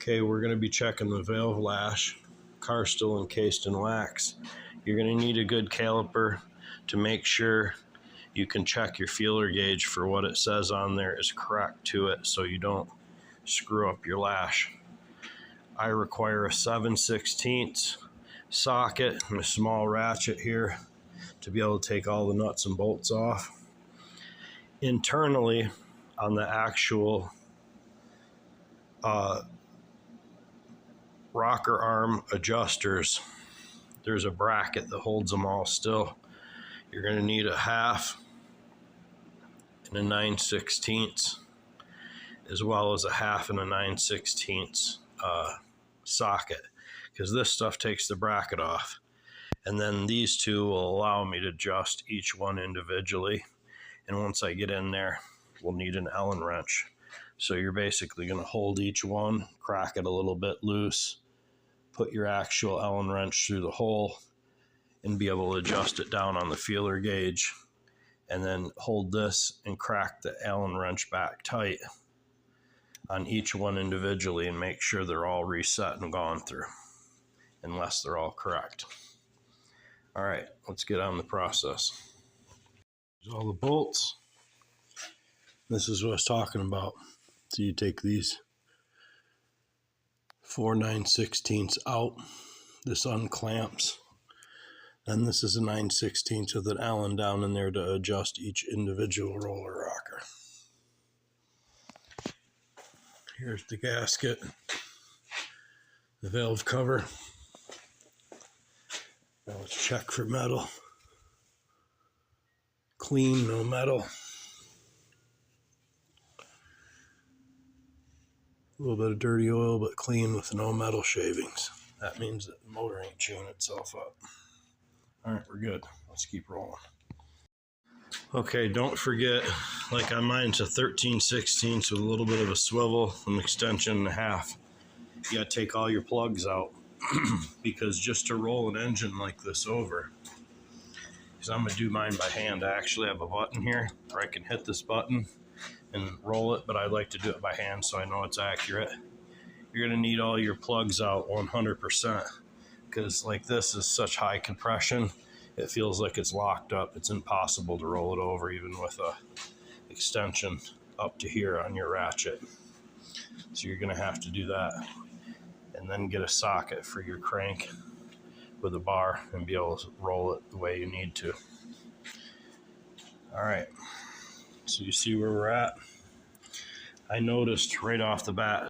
Okay, we're going to be checking the valve lash. Car's still encased in wax. You're going to need a good caliper to make sure you can check your feeler gauge for what it says on there is correct to it, so you don't screw up your lash. I require a 7/16 socket and a small ratchet here to be able to take all the nuts and bolts off. Internally on the actual rocker arm adjusters, there's a bracket that holds them all still. You're going to need a 1/2 and a 9/16, as well as a 1/2 and a 9/16 socket, because this stuff takes the bracket off. And then these two will allow me to adjust each one individually. And once I get in there, we'll need an Allen wrench. So you're basically going to hold each one, crack it a little bit loose, put your actual Allen wrench through the hole, and be able to adjust it down on the feeler gauge. And then hold this and crack the Allen wrench back tight on each one individually and make sure they're all reset and gone through, unless they're all correct. All right, let's get on the process. There's all the bolts. This is what I was talking about. So you take these 4 9/16 out. This unclamps. Then this is a 9/16 with an Allen down in there to adjust each individual roller rocker. Here's the gasket, the valve cover. Now let's check for metal. Clean, no metal. A little bit of dirty oil, but clean with no metal shavings. That means that the motor ain't chewing itself up. All right, we're good. Let's keep rolling. Okay, don't forget, like on mine, it's a 13/16 with a little bit of a swivel, an extension and a 1/2. You gotta take all your plugs out because just to roll an engine like this over, because I'm gonna do mine by hand. I actually have a button here where I can hit this button and roll it, but I like to do it by hand so I know it's accurate. You're gonna need all your plugs out 100%, because like this is such high compression, it feels like it's locked up. It's impossible to roll it over even with a extension up to here on your ratchet. So you're gonna have to do that, and then get a socket for your crank with a bar and be able to roll it the way you need to. All right, so you see where we're at. I noticed right off the bat